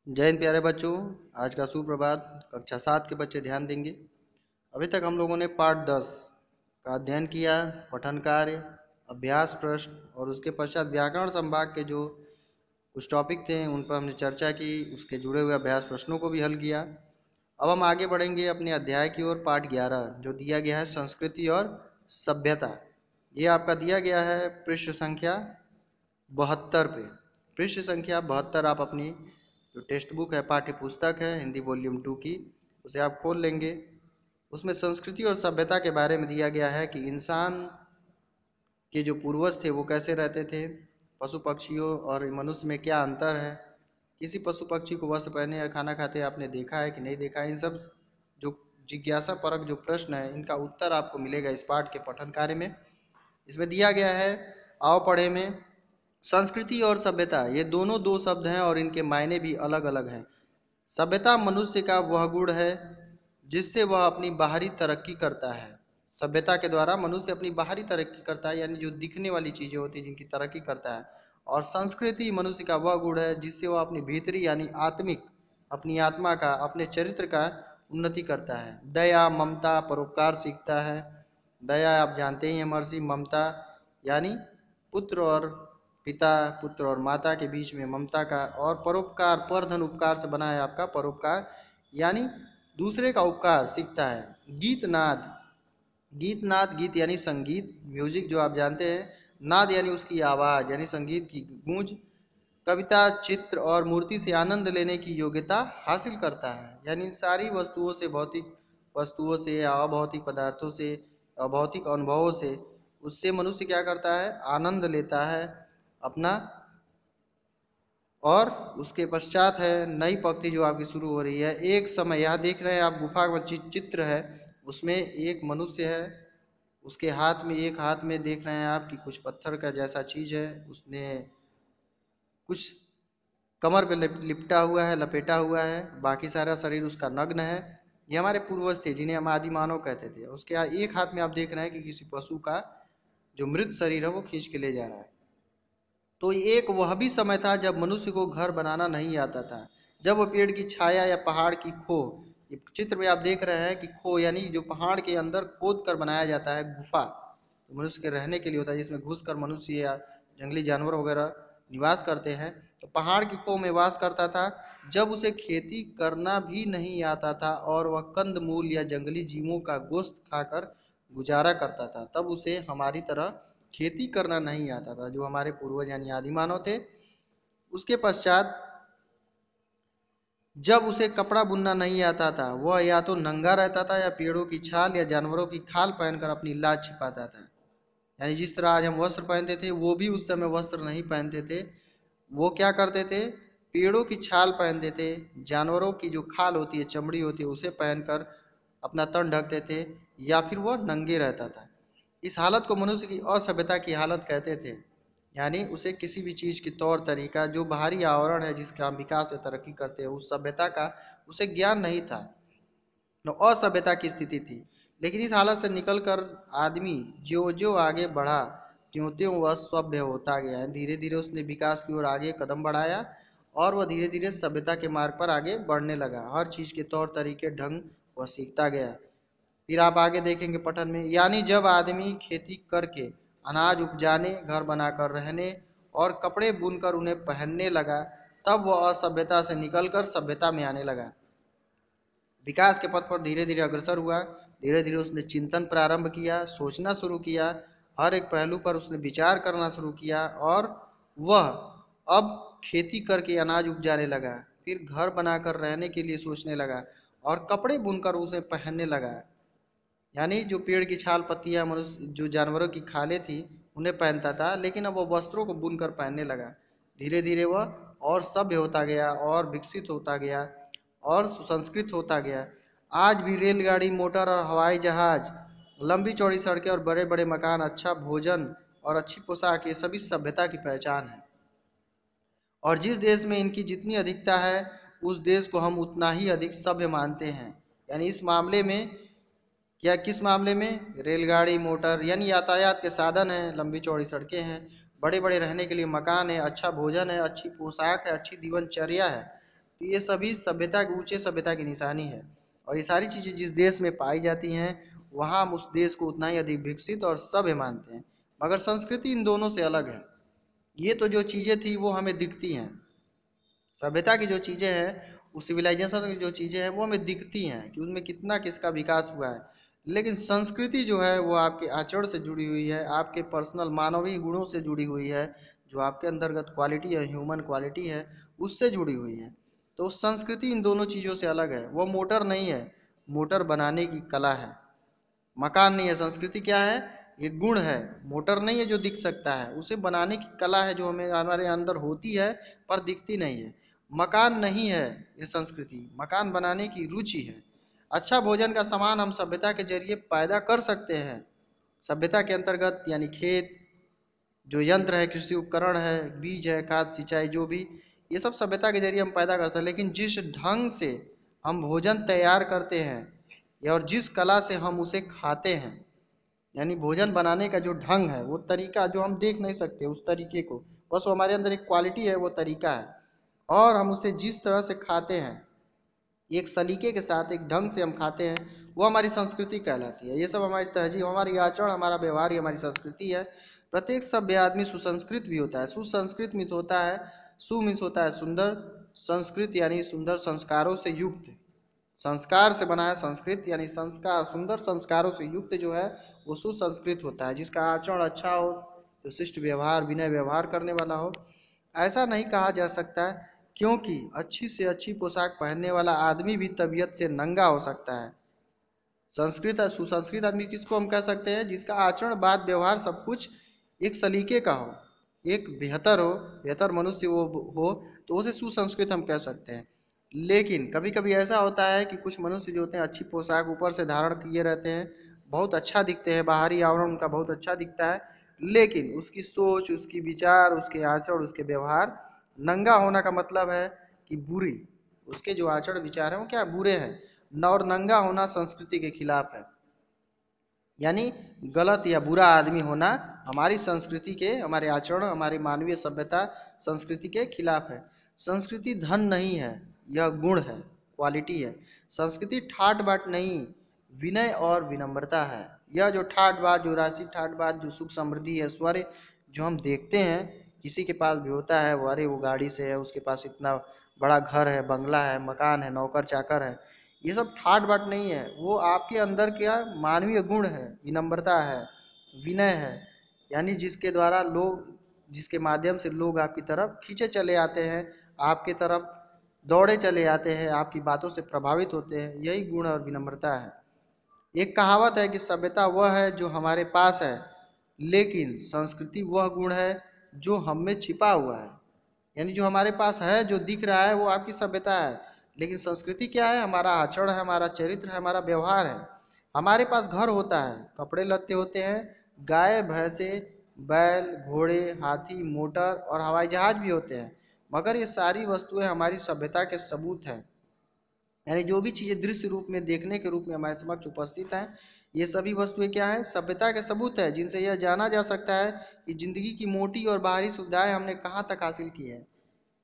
जय हिंद प्यारे बच्चों। आज का सुप्रभात। कक्षा 7 के बच्चे ध्यान देंगे। अभी तक हम लोगों ने पाठ 10 का अध्ययन किया। पठन कार्य, अभ्यास प्रश्न और उसके पश्चात व्याकरण संभाग के जो कुछ टॉपिक थे उन पर हमने चर्चा की। उसके जुड़े हुए अभ्यास प्रश्नों को भी हल किया। अब हम आगे बढ़ेंगे अपने अध्याय की ओर। पाठ 11 जो दिया गया है संस्कृति और सभ्यता, ये आपका दिया गया है पृष्ठ संख्या 72 पे। पृष्ठ संख्या 72 आप अपनी जो टेक्स्ट बुक है, पाठ्य पुस्तक है हिंदी वॉल्यूम 2 की, उसे आप खोल लेंगे। उसमें संस्कृति और सभ्यता के बारे में दिया गया है कि इंसान के जो पूर्वज थे वो कैसे रहते थे, पशु पक्षियों और मनुष्य में क्या अंतर है, किसी पशु पक्षी को वस्त्र पहने या खाना खाते आपने देखा है कि नहीं देखा है। इन सब जो जिज्ञासा परक जो प्रश्न है इनका उत्तर आपको मिलेगा इस पाठ के पठन कार्य में। इसमें दिया गया है, आओ पढ़े में, संस्कृति और सभ्यता ये दोनों दो शब्द हैं और इनके मायने भी अलग अलग हैं। सभ्यता मनुष्य का वह गुण है जिससे वह अपनी बाहरी तरक्की करता है। सभ्यता के द्वारा मनुष्य अपनी बाहरी तरक्की करता है, यानी जो दिखने वाली चीज़ें होती हैं जिनकी तरक्की करता है। और संस्कृति मनुष्य का वह गुण है जिससे वह अपनी भीतरी यानी आत्मिक, अपनी आत्मा का, अपने चरित्र का उन्नति करता है। दया, ममता, परोपकार सीखता है। दया आप जानते ही हैं महर्षि, ममता यानी पुत्र और पिता, पुत्र और माता के बीच में ममता का, और परोपकार, पर धन उपकार से बना है आपका परोपकार, यानी दूसरे का उपकार सीखता है। गीत नाद, गीत नाद, गीत यानी संगीत, म्यूजिक जो आप जानते हैं, नाद यानी उसकी आवाज़ यानी संगीत की गूंज। कविता, चित्र और मूर्ति से आनंद लेने की योग्यता हासिल करता है, यानी सारी वस्तुओं से, भौतिक वस्तुओं से, अभौतिक पदार्थों से, अभौतिक अनुभवों से, उससे मनुष्य क्या करता है, आनंद लेता है अपना। और उसके पश्चात है नई पंक्ति जो आपकी शुरू हो रही है। एक समय, यहाँ देख रहे हैं आप गुफा में चित्र है, उसमें एक मनुष्य है, उसके हाथ में, एक हाथ में देख रहे हैं आप कि कुछ पत्थर का जैसा चीज़ है, उसने कुछ कमर पे लिपटा हुआ है, लपेटा हुआ है, बाकी सारा शरीर उसका नग्न है। ये हमारे पूर्वज थे जिन्हें हम आदि मानव कहते थे। उसके एक हाथ में आप देख रहे हैं कि किसी पशु का जो मृत शरीर है वो खींच के ले जा रहा है। तो एक वह भी समय था जब मनुष्य को घर बनाना नहीं आता था, जब वो पेड़ की छाया या पहाड़ की खो, ये चित्र में आप देख रहे हैं कि खो यानी जो पहाड़ के अंदर खोद कर बनाया जाता है गुफा, तो मनुष्य के रहने के लिए होता है, जिसमें घुस कर मनुष्य या जंगली जानवर वगैरह निवास करते हैं। तो पहाड़ की खो में वास करता था। जब उसे खेती करना भी नहीं आता था और वह कंद मूल या जंगली जीवों का गोश्त खाकर गुजारा करता था, तब उसे हमारी तरह खेती करना नहीं आता था, जो हमारे पूर्वज यानी आदि मानव थे। उसके पश्चात जब उसे कपड़ा बुनना नहीं आता था, वह या तो नंगा रहता था या पेड़ों की छाल या जानवरों की खाल पहनकर अपनी लाज छिपाता था। यानी जिस तरह आज हम वस्त्र पहनते थे, वो भी उस समय वस्त्र नहीं पहनते थे। वो क्या करते थे, पेड़ों की छाल पहनते थे, जानवरों की जो खाल होती है, चमड़ी होती है, उसे पहनकर अपना तन ढकते थे, या फिर वह नंगे रहता था। इस हालत को मनुष्य की असभ्यता की हालत कहते थे, यानी उसे किसी भी चीज़ की तौर तरीका, जो बाहरी आवरण है जिसका हम विकास से तरक्की करते हैं, उस सभ्यता का उसे ज्ञान नहीं था, तो असभ्यता की स्थिति थी। लेकिन इस हालत से निकलकर आदमी ज्यों ज्यों आगे बढ़ा, त्यों त्यों वह सभ्य होता गया। धीरे धीरे उसने विकास की ओर आगे कदम बढ़ाया और वह धीरे धीरे सभ्यता के मार्ग पर आगे बढ़ने लगा। हर चीज़ के तौर तरीके, ढंग वह सीखता गया। फिर आप आगे देखेंगे पठन में, यानी जब आदमी खेती करके अनाज उपजाने, घर बनाकर रहने और कपड़े बुनकर उन्हें पहनने लगा, तब वह असभ्यता से निकलकर सभ्यता में आने लगा। विकास के पथ पर धीरे धीरे अग्रसर हुआ। धीरे धीरे उसने चिंतन प्रारंभ किया, सोचना शुरू किया, हर एक पहलू पर उसने विचार करना शुरू किया और वह अब खेती करके अनाज उपजाने लगा, फिर घर बनाकर रहने के लिए सोचने लगा और कपड़े बुनकर उसे पहनने लगा। यानी जो पेड़ की छाल, पत्तियां, मनुष्य जो जानवरों की खालें थी उन्हें पहनता था, लेकिन अब वह वस्त्रों को बुनकर पहनने लगा। धीरे धीरे वह और सभ्य होता गया और विकसित होता गया और सुसंस्कृत होता गया। आज भी रेलगाड़ी, मोटर और हवाई जहाज, लंबी चौड़ी सड़कें और बड़े बड़े मकान, अच्छा भोजन और अच्छी पोशाक, ये सभी सभ्यता की पहचान है। और जिस देश में इनकी जितनी अधिकता है, उस देश को हम उतना ही अधिक सभ्य मानते हैं। यानी इस मामले में, क्या किस मामले में, रेलगाड़ी, मोटर यानी यातायात के साधन हैं, लंबी चौड़ी सड़कें हैं, बड़े बड़े रहने के लिए मकान है, अच्छा भोजन है, अच्छी पोशाक है, अच्छी जीवनचर्या है, तो ये सभी सभ्यता के ऊंचे सभ्यता की निशानी है। और ये सारी चीज़ें जिस देश में पाई जाती हैं वहाँ हम उस देश को उतना ही अधिक विकसित और सभ्य मानते हैं। मगर संस्कृति इन दोनों से अलग है। ये तो जो चीज़ें थी वो हमें दिखती हैं, सभ्यता की जो चीज़ें हैं, उस सिविलाइजेशन की जो चीज़ें हैं वो हमें दिखती हैं कि उनमें कितना किसका विकास हुआ है। लेकिन संस्कृति जो है वो आपके आचरण से जुड़ी हुई है, आपके पर्सनल मानवीय गुणों से जुड़ी हुई है, जो आपके अंतर्गत क्वालिटी है, ह्यूमन क्वालिटी है, उससे जुड़ी हुई है। तो संस्कृति इन दोनों चीज़ों से अलग है। वो मोटर नहीं है, मोटर बनाने की कला है। मकान नहीं है, संस्कृति क्या है? ये गुण है। मोटर नहीं है जो दिख सकता है, उसे बनाने की कला है जो हमें हमारे अंदर होती है पर दिखती नहीं है। मकान नहीं है ये संस्कृति, मकान बनाने की रुचि है। अच्छा भोजन का सामान हम सभ्यता के जरिए पैदा कर सकते हैं। सभ्यता के अंतर्गत यानी खेत, जो यंत्र है, कृषि उपकरण है, बीज है, खाद, सिंचाई, जो भी, ये सब सभ्यता के जरिए हम पैदा कर सकते हैं। लेकिन जिस ढंग से हम भोजन तैयार करते हैं या और जिस कला से हम उसे खाते हैं, यानी भोजन बनाने का जो ढंग है, वो तरीका जो हम देख नहीं सकते उस तरीके को, बस वो हमारे अंदर एक क्वालिटी है, वो तरीका है। और हम उसे जिस तरह से खाते हैं, एक सलीके के साथ, एक ढंग से हम खाते हैं, वो हमारी संस्कृति कहलाती है। ये सब हमारी तहजीब, हमारी आचरण, हमारा व्यवहार, ये हमारी संस्कृति है। प्रत्येक सभ्य आदमी सुसंस्कृत भी होता है। सुसंस्कृत मीन्स होता है, सु मीन्स होता है सुंदर, संस्कृत यानी सुंदर संस्कारों से युक्त, संस्कार से बना है संस्कृत, यानी संस्कार, सुंदर संस्कारों से युक्त जो है वो सुसंस्कृत होता है, जिसका आचरण अच्छा हो, जो शिष्ट व्यवहार, विनय व्यवहार करने वाला हो। ऐसा नहीं कहा जा सकता है, क्योंकि अच्छी से अच्छी पोशाक पहनने वाला आदमी भी तबीयत से नंगा हो सकता है। संस्कृत सुसंस्कृत आदमी किसको हम कह सकते हैं? जिसका आचरण, बात, व्यवहार सब कुछ एक सलीके का हो, एक बेहतर हो, बेहतर मनुष्य वो हो, तो उसे सुसंस्कृत हम कह सकते हैं। लेकिन कभी कभी ऐसा होता है कि कुछ मनुष्य जो होते हैं अच्छी पोशाक ऊपर से धारण किए रहते हैं, बहुत अच्छा दिखते हैं, बाहरी आवरण उनका बहुत अच्छा दिखता है, लेकिन उसकी सोच, उसकी विचार, उसके आचरण, उसके व्यवहार नंगा होना का मतलब है कि बुरी, उसके जो आचरण विचार हैं वो क्या बुरे हैं। और नंगा होना संस्कृति के खिलाफ है, यानी गलत या बुरा आदमी होना हमारी संस्कृति के, हमारे आचरण, हमारी मानवीय सभ्यता संस्कृति के खिलाफ है। संस्कृति धन नहीं है, यह गुण है, क्वालिटी है। संस्कृति ठाट बाट नहीं, विनय और विनम्रता है। यह जो ठाट बाट, जो राशि ठाट बाट, जो सुख समृद्धि ऐश्वर्य जो हम देखते हैं किसी के पास भी होता है, वो अरे वो गाड़ी से है, उसके पास इतना बड़ा घर है, बंगला है, मकान है, नौकर चाकर है, ये सब ठाट बाट नहीं है। वो आपके अंदर क्या मानवीय गुण है, विनम्रता है, विनय है, यानी जिसके द्वारा लोग, जिसके माध्यम से लोग आपकी तरफ खींचे चले आते हैं, आपके तरफ दौड़े चले आते हैं, आपकी बातों से प्रभावित होते हैं, यही गुण और विनम्रता है। एक कहावत है कि सभ्यता वह है जो हमारे पास है, लेकिन संस्कृति वह गुण है जो हम में छिपा हुआ है। यानी जो हमारे पास है, जो दिख रहा है, वो आपकी सभ्यता है, लेकिन संस्कृति क्या है? हमारा आचरण है, हमारा चरित्र है, हमारा व्यवहार है। हमारे पास घर होता है, कपड़े लत्ते होते हैं, गाय, भैंसे, बैल, घोड़े, हाथी, मोटर और हवाई जहाज भी होते हैं, मगर ये सारी वस्तुएं हमारी सभ्यता के सबूत हैं। यानी जो भी चीज़ें दृश्य रूप में, देखने के रूप में हमारे समक्ष उपस्थित हैं, ये सभी वस्तुएं क्या है? सभ्यता के सबूत है, जिनसे यह जाना जा सकता है कि जिंदगी की मोटी और बाहरी सुविधाएं हमने कहाँ तक हासिल की है।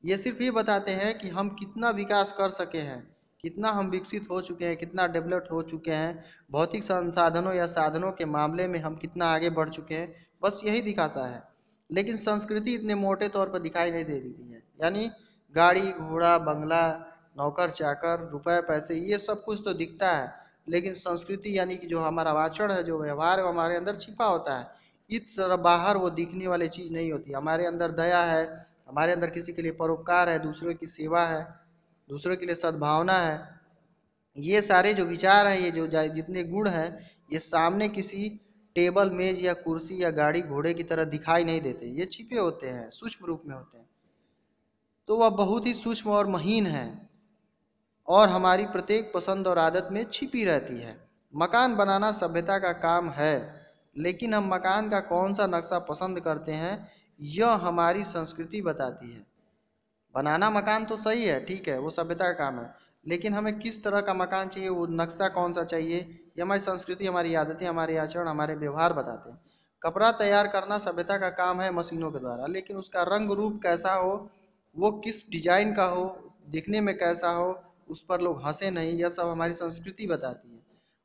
ये सिर्फ ये बताते हैं कि हम कितना विकास कर सके हैं, कितना हम विकसित हो चुके हैं, कितना डेवलप हो चुके हैं, भौतिक संसाधनों या साधनों के मामले में हम कितना आगे बढ़ चुके हैं, बस यही दिखाता है। लेकिन संस्कृति इतने मोटे तौर पर दिखाई नहीं दे देती है। यानी गाड़ी, घोड़ा, बंगला, नौकर चाकर, रुपए पैसे, ये सब कुछ तो दिखता है, लेकिन संस्कृति यानी कि जो हमारा आचरण है, जो व्यवहार है, वो हमारे अंदर छिपा होता है। इस तरह बाहर वो दिखने वाली चीज़ नहीं होती। हमारे अंदर दया है, हमारे अंदर किसी के लिए परोपकार है, दूसरों की सेवा है, दूसरों के लिए सद्भावना है, ये सारे जो विचार हैं, ये जो जितने गुण हैं, ये सामने किसी टेबल, मेज या कुर्सी या गाड़ी, घोड़े की तरह दिखाई नहीं देते, ये छिपे होते हैं, सूक्ष्म रूप में होते हैं। तो वह बहुत ही सूक्ष्म और महीन है और हमारी प्रत्येक पसंद और आदत में छिपी रहती है। मकान बनाना सभ्यता का काम है, लेकिन हम मकान का कौन सा नक्शा पसंद करते हैं, यह हमारी संस्कृति बताती है। बनाना मकान तो सही है, ठीक है, वो सभ्यता का काम है, लेकिन हमें किस तरह का मकान चाहिए, वो नक्शा कौन सा चाहिए, ये हमारी संस्कृति, हमारी आदतें, हमारे आचरण, हमारे व्यवहार बताते हैं। कपड़ा तैयार करना सभ्यता का काम है मशीनों के द्वारा, लेकिन उसका रंग रूप कैसा हो, वो किस डिजाइन का हो, दिखने में कैसा हो उस पर लोग हंसे नहीं, यह सब हमारी संस्कृति बताती है।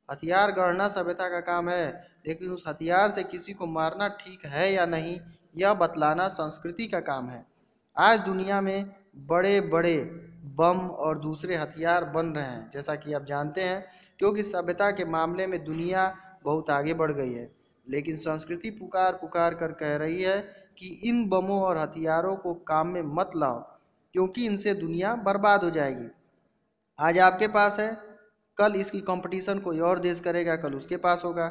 हथियार गढ़ना सभ्यता का काम है, लेकिन उस हथियार से किसी को मारना ठीक है या नहीं यह बतलाना संस्कृति का काम है। आज दुनिया में बड़े बड़े बम और दूसरे हथियार बन रहे हैं, जैसा कि आप जानते हैं, क्योंकि सभ्यता के मामले में दुनिया बहुत आगे बढ़ गई है। लेकिन संस्कृति पुकार पुकार कर कह रही है कि इन बमों और हथियारों को काम में मत लाओ, क्योंकि इनसे दुनिया बर्बाद हो जाएगी। आज आपके पास है, कल इसकी कंपटीशन कोई और देश करेगा, कल उसके पास होगा,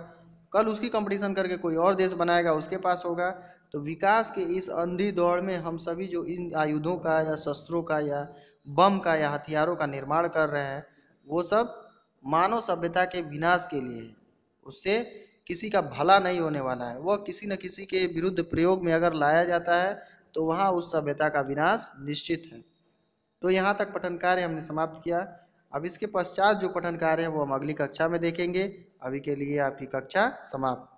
कल उसकी कंपटीशन करके कोई और देश बनाएगा, उसके पास होगा। तो विकास के इस अंधी दौड़ में हम सभी जो इन आयुधों का या शस्त्रों का या बम का या हथियारों का निर्माण कर रहे हैं, वो सब मानव सभ्यता के विनाश के लिए है। उससे किसी का भला नहीं होने वाला है। वह किसी न किसी के विरुद्ध प्रयोग में अगर लाया जाता है तो वहाँ उस सभ्यता का विनाश निश्चित है। तो यहाँ तक पठन कार्य हमने समाप्त किया। अब इसके पश्चात जो पठन कार्य है वो हम अगली कक्षा में देखेंगे। अभी के लिए आपकी कक्षा समाप्त।